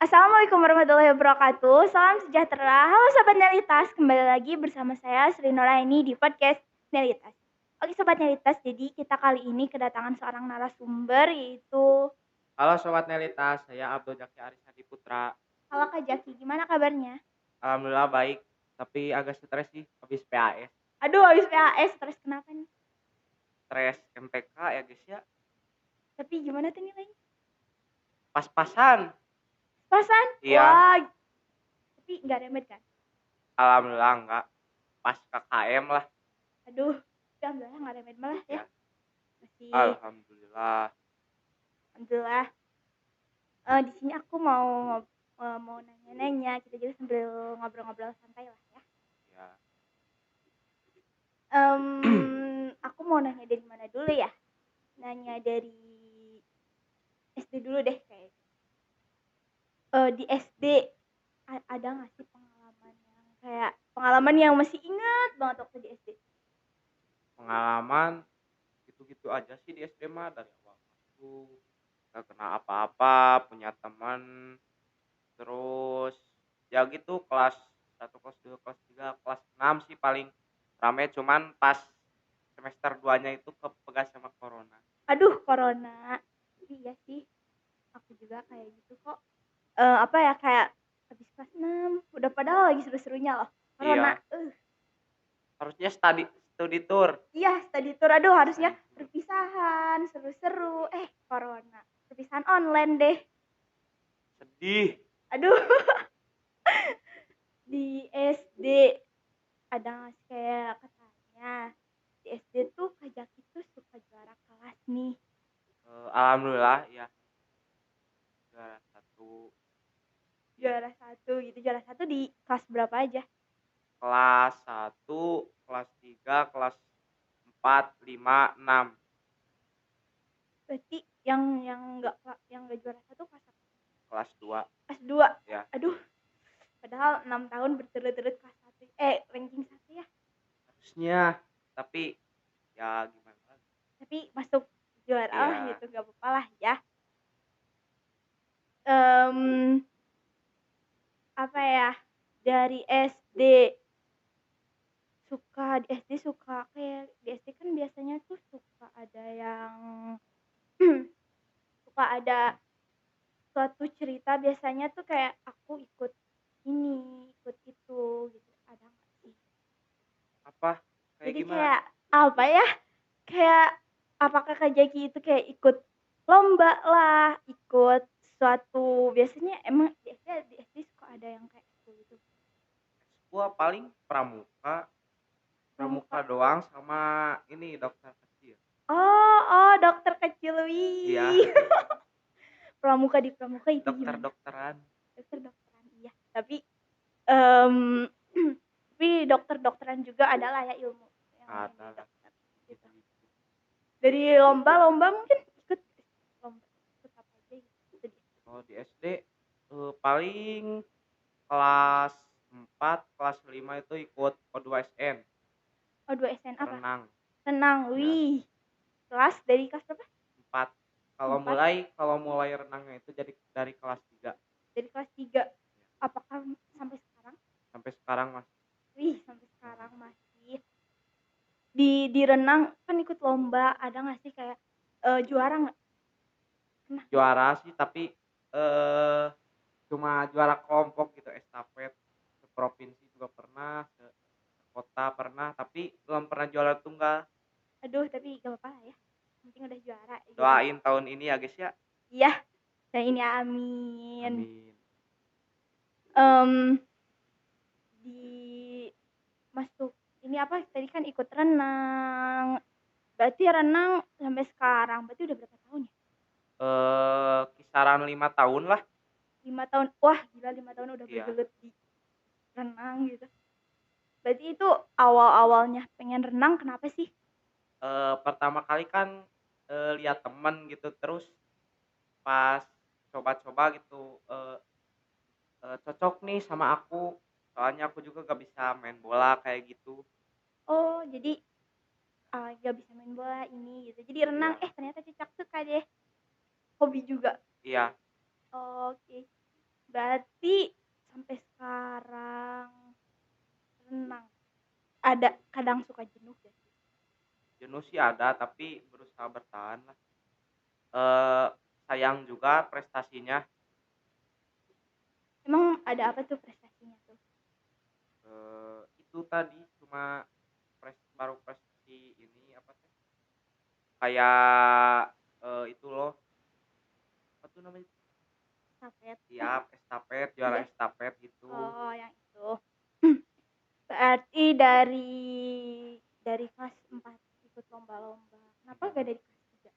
Assalamualaikum warahmatullahi wabarakatuh. Salam sejahtera. Halo Sobat Nelitas, kembali lagi bersama saya Sri Nuraini di podcast Nelitas. Oke Sobat Nelitas, jadi kita kali ini kedatangan seorang narasumber yaitu Halo Sobat Nelitas, saya Abdul Jaki Arisadi Putra. Halo Kak Jaki, gimana kabarnya? Alhamdulillah baik, tapi agak stres sih habis PAS. Aduh habis PAS, stres kenapa nih? Stres MTK ya guys ya, Tapi gimana tuh nilainya? pas-pasan. Pasan? Iya, Wah, tapi nggak remet kan? alhamdulillah enggak. Pas KKM lah. Aduh, tapi alhamdulillah nggak remet malah ya. Ya, Masih, alhamdulillah. alhamdulillah. Di sini aku mau nanya-nanya, kita juga sambil ngobrol-ngobrol santai lah ya. Ya, Aku mau nanya dari mana dulu ya? Nanya dari SD dulu deh kayak. Di SD ada nggak sih pengalaman yang masih ingat banget waktu di SD? pengalaman gitu-gitu aja sih di SD mah dari awal masuk. Gak kena apa-apa, punya teman. Terus ya gitu kelas 1, kelas 2, kelas 3, kelas 6 sih paling rame, cuman pas semester 2-nya itu kepegas sama corona. Aduh, corona. Iya sih, aku juga kayak gitu kok. Apa ya kayak habis kelas 6 udah padahal lagi seru-serunya loh. Corona. Iya, harusnya studi tour. Iya, study tour. Aduh, harusnya perpisahan, seru-seru. Corona. Perpisahan online deh. Sedih. Aduh, di SD ada nggak sih kayak katanya di SD tuh Kak Jaki tuh suka juara kelas nih. Alhamdulillah ya, juara 1. Juara satu di kelas berapa aja? Kelas 1, kelas 3, kelas 4, 5, 6. Berarti yang nggak juara satu kelas apa? Kelas 2 Kelas 2. ya. Aduh, padahal 6 tahun berturut-turut kelas 1. Ranking 1 ya. Harusnya, tapi ya gimana lagi. Tapi masuk juara lah Iya. gitu, nggak apa-apa lah ya. Em, Apa ya, dari SD suka kayak di SD kan biasanya tuh suka ada yang suka ada suatu cerita, biasanya tuh kayak aku ikut ini ikut itu gitu, ada nggak sih? Apa? Kayak Jadi gimana? kayak apa ya, kayak apakah Kak Jaki itu kayak ikut lomba lah, ikut suatu, biasanya emang di SD suka ada yang kayak gitu. Gua paling pramuka. Pramuka Pramuka. doang sama ini dokter kecil. Oh, dokter kecil, Iya, wih. Di pramuka itu gimana? dokter-dokteran. Dokteran iya. Em, tapi dokteran juga adalah ya ilmu yang namanya Ada dokter gitu. gitu-gitu. Dari lomba-lomba mungkin ikut lomba, ikut apa aja gitu. Kalau di SD paling kelas 4, kelas 5 itu ikut O2SN, O2SN apa? renang. Renang, Ya, wih. Dari kelas berapa? 4. Kalau 4. mulai renangnya itu jadi dari kelas 3. Dari kelas 3. Apakah sampai sekarang? Sampai sekarang Mas. Wih, sampai sekarang masih. Di renang kan ikut lomba, ada nggak sih kayak juara nggak? Pernah? Juara sih tapi eh cuma juara kelompok gitu, estafet. Ke provinsi juga pernah, ke kota pernah, tapi belum pernah juara tunggal. Aduh, tapi gak apa-apa lah ya. Yang penting udah juara. Jadi, Doain tahun ini ya guys ya. iya. Dan ini amin. Amin. Em, di masuk ini apa? Tadi kan ikut renang. Berarti renang sampai sekarang. Berarti udah berapa tahun ya? Kisaran 5 tahun lah. 5 tahun. Wah, gila 5 tahun udah Iya. bergelut di renang gitu. Berarti itu awal-awalnya pengen renang kenapa sih? Pertama kali kan lihat temen gitu, terus pas coba-coba gitu cocok nih sama aku. Soalnya aku juga gak bisa main bola kayak gitu. Oh, jadi gak bisa main bola ini gitu. Jadi renang, Iya. ternyata cocok, suka deh. Hobi juga. Iya. Oke. Berarti sampai sekarang renang. Ada kadang suka jenuh gak sih? Jenuh sih ada, tapi berusaha bertahan lah. Eee, Sayang juga prestasinya, Emang ada apa tuh prestasinya tuh? itu tadi cuma baru prestasi ini apa teh, kayak, itu loh, apa tuh namanya, Estafet? siap estafet, juara Iya. estafet gitu. Oh, yang itu. Berarti dari kelas 4 ikut lomba-lomba. Kenapa Iya. gak dari kelas 3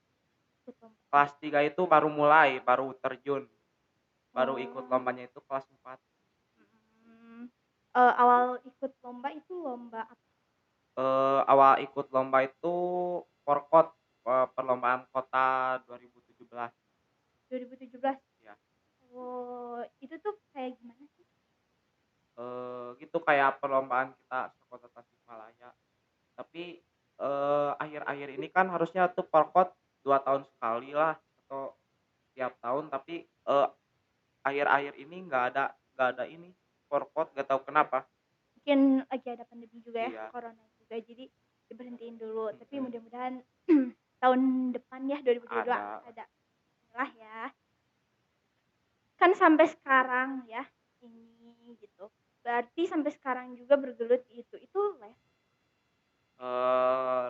ikut lomba? Kelas 3 itu baru mulai, baru terjun, baru ikut Oh, lombanya itu kelas 4. hmm. Awal ikut lomba itu lomba apa? Awal ikut lomba itu Forkot, perlombaan kota 2017, 2017. ya. Oh, itu tuh kayak gimana sih? Gitu kayak perlombaan kita sekota Tasikmalaya. Tapi, akhir-akhir ini kan harusnya tuh Forkot 2 tahun sekali lah atau tiap tahun, tapi, akhir-akhir ini nggak ada ini, Forkot, nggak tahu kenapa. Mungkin lagi ada pandemi juga ya, Iya, corona juga. Jadi diberhentiin dulu. Tapi mhm, mudah-mudahan tahun depan ya 2022 ada. ada lah ya. Kan sampai sekarang ya ini gitu. Berarti sampai sekarang juga bergelut di itu. Itu les.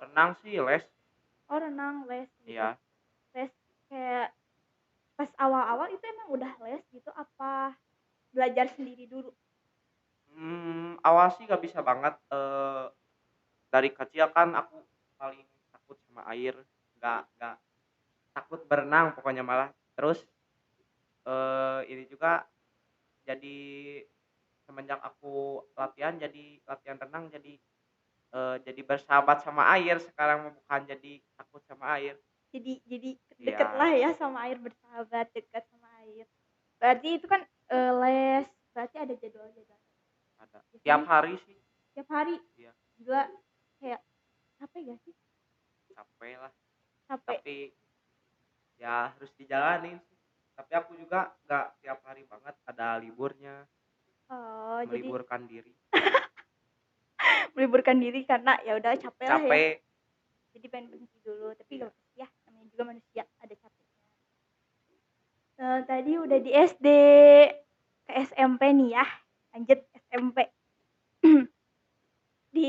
Renang sih les, Oh, renang les gitu. iya. Les kayak pas awal-awal itu emang udah les gitu apa belajar sendiri dulu? Awal sih nggak bisa banget, dari kecil kan aku paling takut sama air, nggak takut berenang pokoknya malah. Terus, ini juga jadi semenjak aku latihan renang jadi bersahabat sama air sekarang mah, bukan jadi takut sama air. Jadi deket lah Iya, ya sama air, bersahabat dekat sama air. Berarti itu kan les berarti ada jadwal-jadwal. ada. Tiap Biasanya hari sih, tiap hari. iya, Gila, kayak capek gak sih? capek lah, Capek. tapi ya harus dijalanin sih. Tapi aku juga nggak tiap hari banget, ada liburnya, Oh, jadi meliburkan diri. meliburkan diri karena ya udah capek lah ya. Capek, Jadi pengen berhenti dulu, tapi iya. gak apa ya, namanya juga manusia ada capeknya. Tadi udah di SD, ke SMP nih ya. Lanjut SMP. Di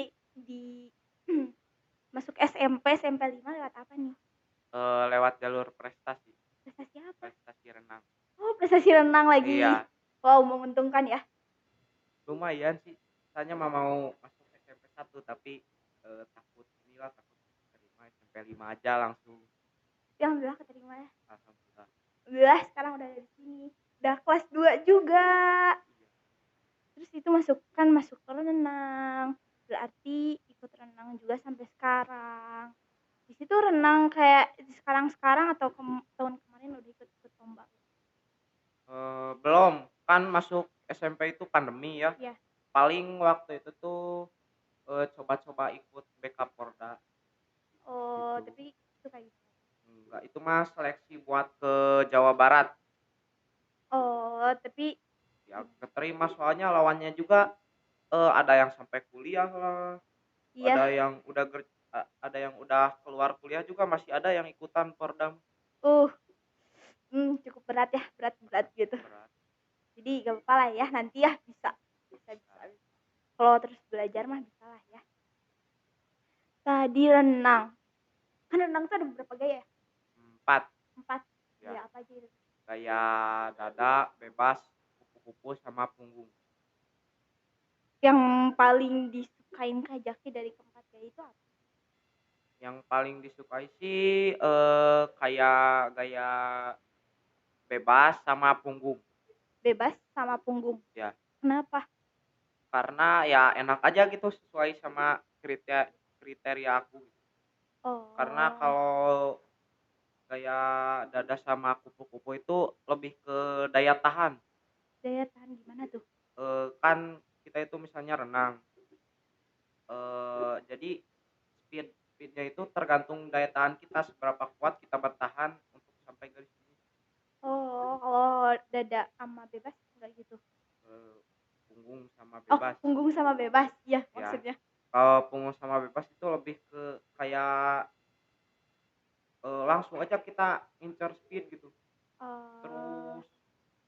masuk SMP, SMP 5 lewat apa nih? Lewat jalur prestasi, Prestasi apa? prestasi renang. Oh, prestasi renang lagi. Iya, Wow, menguntungkan ya. lumayan sih. Saya mah mau masuk SMP 1 tapi, takut inilah, takut keterima SMP 5 aja langsung, Ya, alhamdulillah keterima ya. alhamdulillah. Alhamdulillah sekarang udah ada di sini. Udah kelas 2 juga. Iya, Terus itu masuk ke renang. Berarti ikut renang juga sampai sekarang. Di situ renang kayak sekarang-sekarang atau tahun kemarin udah ikut-ikut lomba? belum, kan masuk SMP itu pandemi ya, Ya. paling waktu itu tuh, coba-coba ikut Bekapolda Oh, gitu. tapi itu kayak gitu. Enggak, itu mah seleksi buat ke Jawa Barat, Oh, tapi ya keterima soalnya lawannya juga, ada yang sampai kuliah lah, iya, ada yang udah keluar kuliah juga masih ada yang ikutan Pordam, uh, cukup berat ya, berat-berat gitu. berat. Jadi gak apa-apa lah ya, nanti ya bisa, bisa, bisa, bisa. Kalau terus belajar mah bisa lah ya. Tadi renang, kan renang tuh ada beberapa gaya ya? 4, 4. ya, Gaya apa aja itu? kayak dada, bebas, kupu-kupu, sama punggung. Yang paling disukain Kak Jaki dari keempat gaya itu apa? Yang paling disukai sih, kayak gaya bebas sama punggung, Bebas sama punggung. ya. Kenapa? Karena ya enak aja gitu sesuai sama kriteria kriteria aku. Karena Oh, kalau gaya dada sama kupu-kupu itu lebih ke daya tahan, daya tahan gimana tuh? kan kita itu misalnya renang, jadi speed-nya itu tergantung daya tahan kita seberapa kuat kita bertahan untuk sampai garis finish. Oh, kalau dada sama bebas enggak gitu? Eee, punggung sama Oh, bebas, punggung sama bebas, iya ya. maksudnya. Kalau punggung sama bebas itu lebih ke kayak, langsung aja kita incer speed gitu, Oh, terus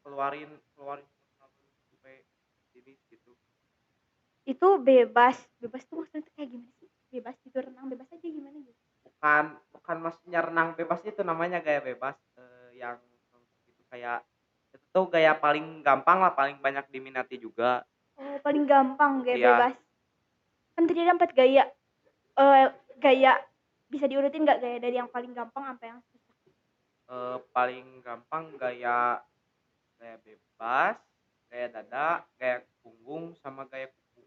keluarin keluarin sampai finish gitu. itu bebas, bebas tuh maksudnya tuh kayak gimana sih? Bebas gitu, renang bebas aja gimana gitu? Bukan bukan maksudnya renang bebas itu namanya gaya bebas, yang itu kayak itu tuh gaya paling gampang lah, paling banyak diminati juga. Oh, paling gampang gaya Iya, bebas. Kan tadi ada 4 gaya, eee, gaya bisa diurutin nggak gaya dari yang paling gampang sampai yang susah? paling gampang gaya gaya bebas, gaya dada, gaya punggung, sama gaya kuku.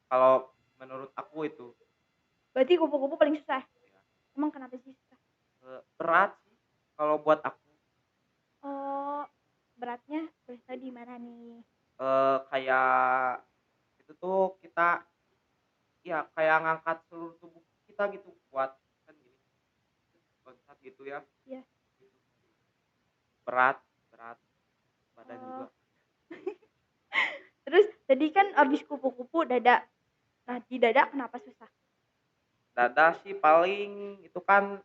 Kalau menurut aku itu, Berarti kupu-kupu paling susah? ya, Emang kenapa sih susah? berat sih kalau buat aku, Oh, beratnya boleh tahu di mana nih? kayak itu tuh kita ya kayak ngangkat seluruh tubuh kita gitu, kuat kan gini, loncat gitu ya, Iya. gitu. Berat berat badan Oh, juga. terus tadi kan abis kupu-kupu dada. Nah, di dada kenapa susah? Dada sih paling itu kan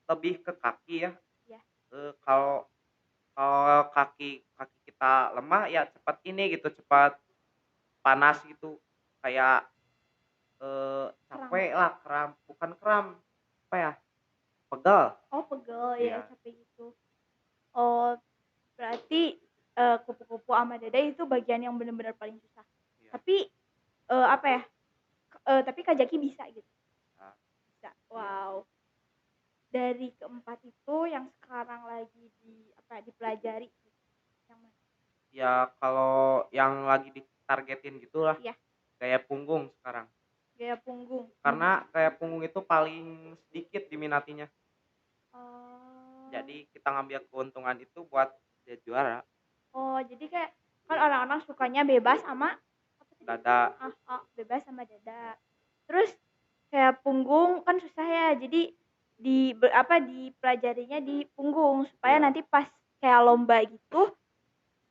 lebih ke kaki ya, Ya. kalau kalau kaki kaki kita lemah ya cepat ini gitu, cepat panas gitu, kayak, Kram. capek lah, kram bukan kram, apa ya, pegal. Oh, pegel ya, Iya capek gitu. Oh, berarti, kupu-kupu sama dada itu bagian yang bener-bener paling susah. iya, Tapi, apa ya, tapi Kak Jaki bisa gitu? ah, Bisa. iya. Wow. Dari keempat itu yang sekarang lagi apa, dipelajari gitu, yang mana? Ya kalau yang lagi ditargetin gitulah, Iya, kayak punggung sekarang. gaya punggung. Karena kayak punggung itu paling sedikit diminatinya. Oh. Jadi kita ngambil keuntungan itu buat jadi juara. Oh, jadi kayak kan orang-orang sukanya bebas sama apa tadi? Dada, Bebas sama dada. ya, Terus kayak punggung kan susah ya. Jadi apa dipelajarinya di punggung supaya iya, nanti pas kayak lomba gitu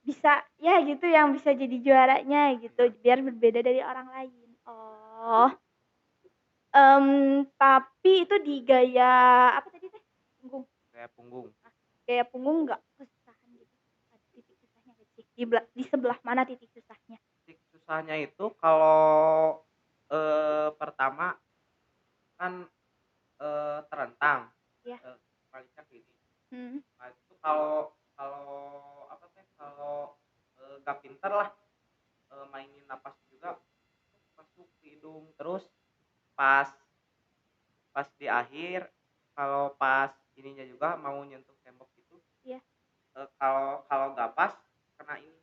bisa ya gitu yang bisa jadi juaranya gitu iya, biar berbeda dari orang lain. Oh, tapi itu di gaya apa tadi teh? Punggung. kayak punggung. Gaya punggung nggak kesusahan gitu? Ada titik susahnya nggak sih? Di sebelah mana titik susahnya? Titik susahnya itu kalau, pertama kan, terentang, Ya. baliknya gini. Hmm. Nah itu kalau kalau apa teh, kalau, nggak pinter lah, mainin napas juga masuk ke hidung, terus pas pas di akhir, kalau pas ininya juga mau nyentuh tembok gitu, Ya. kalau kalau nggak pas kena ini,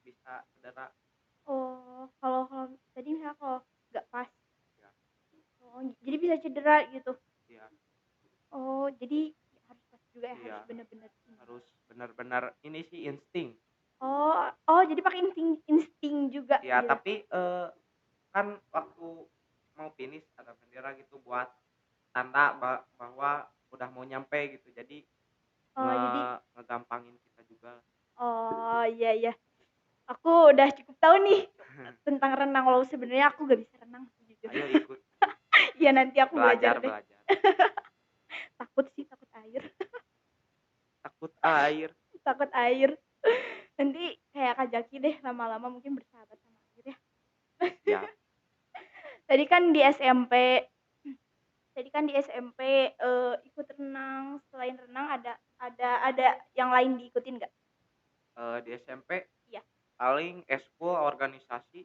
bisa cedera. Oh, kalau kalau tadi misalnya kalau nggak pas, Ya, oh jadi bisa cedera gitu. iya, Oh, jadi harus pas juga ya, harus iya, bener-bener ini. harus benar-benar ini sih insting. Oh, oh jadi pakai insting insting juga Ya gitu. tapi, kan waktu mau finish ada bendera gitu buat tanda bahwa udah mau nyampe gitu, jadi Oh, jadi ngegampangin kita juga. oh iya iya. Aku udah cukup tahu nih tentang renang walau sebenarnya aku gak bisa renang sejujurnya. Ayo ikut, Iya nanti aku belajar belajar deh. belajar. Takut sih, takut air. Takut air. Takut air. Nanti kayak Kak Jaki deh lama-lama mungkin bersahabat sama air ya. Siap. Tadi kan di SMP Tadi kan di SMP, ikut renang, selain renang ada yang lain diikutin nggak? Di SMP Iya, paling eskul, organisasi,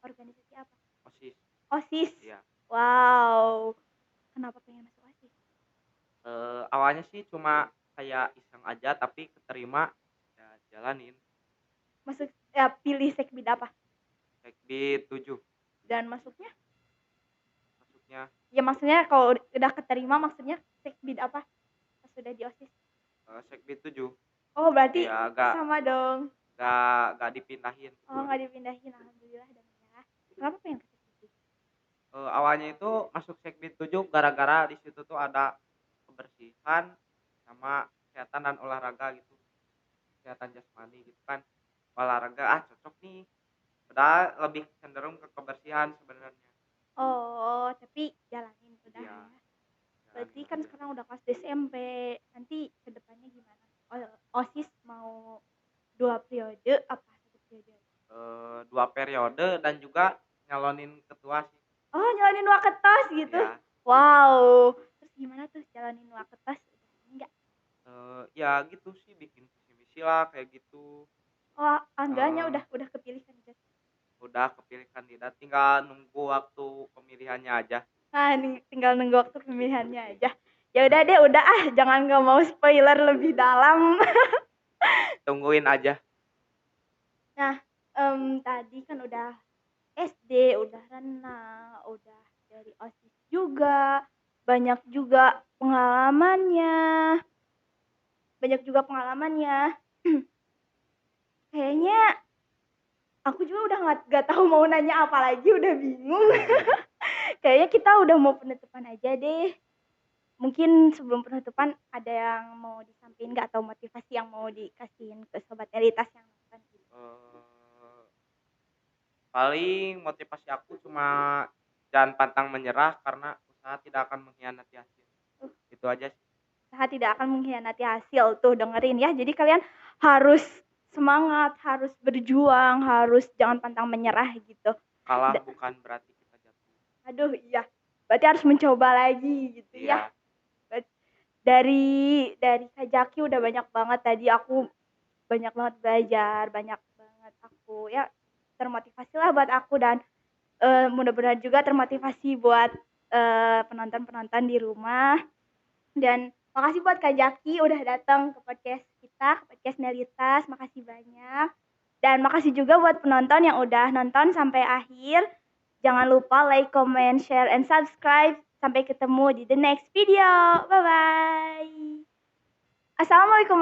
organisasi apa? OSIS. OSIS. Iya. Wow, kenapa pengen masuk OSIS? Awalnya sih cuma kayak iseng aja tapi keterima, ya jalanin. Masuk ya pilih sekbid apa? Sekbid 7 Dan masuknya? masuknya, Ya maksudnya kalau udah keterima maksudnya sekbid apa? Pas sudah di OSIS? sekbid 7. Oh, berarti Ya gak sama dong. gak dipindahin. Oh, nggak dipindahin, alhamdulillah dong ya. Kenapa pengen ke sekbid? Awalnya itu masuk sekbid 7 gara-gara di situ tuh ada kebersihan sama kesehatan dan olahraga gitu. kesehatan jasmani gitu kan. Olahraga cocok nih. Padahal lebih cenderung ke kebersihan sebenarnya. Oh, tapi jalanin udah Iya, ya. Berarti jalanin kan aja. sekarang udah kelas SMP. Nanti kedepannya gimana? OSIS mau 2 periode apa 1 periode? 2 periode dan juga nyalonin ketua sih. Oh, jalanin waketos gitu? Iya, Wow. Terus gimana tuh jalanin waketos? Enggak. ya gitu sih bikin visi misi lah kayak gitu. Oh, enggaknya Heeh, udah kepilih kandidat. udah kepilih kandidat tinggal nunggu waktu pemilihannya aja. Nah, tinggal nunggu waktu pemilihannya aja. Ya udah deh, udah jangan nggak mau spoiler lebih dalam. Tungguin aja. Nah, tadi kan udah SD, udah renang, udah dari OSIS juga, banyak juga pengalamannya, banyak juga pengalamannya. Kayaknya aku juga udah nggak tahu mau nanya apa lagi, udah bingung. Kayaknya kita udah mau penutupan aja deh. Mungkin sebelum penutupan ada yang mau disampaikan nggak atau motivasi yang mau dikasihin ke sobat elitas yang nonton ini? Eee, paling motivasi aku cuma jangan pantang menyerah karena usaha tidak akan mengkhianati hasil. Itu aja sih. Usaha tidak akan mengkhianati hasil, tuh dengerin ya. Jadi kalian harus semangat, harus berjuang, harus jangan pantang menyerah gitu. Kalah bukan berarti kita jatuh. Aduh iya, berarti harus mencoba lagi gitu ya. Iya. Dari Kak Jaki udah banyak banget tadi, aku banyak banget belajar, banyak banget aku ya termotivasi lah buat aku, dan mudah-mudahan juga termotivasi buat penonton-penonton di rumah. Dan makasih buat Kak Jaki udah datang ke podcast kita, ke podcast Nelitas. Makasih banyak. Dan makasih juga buat penonton yang udah nonton sampai akhir. Jangan lupa like, comment, share, and subscribe. Sampai ketemu di the next video. Bye-bye. Assalamualaikum.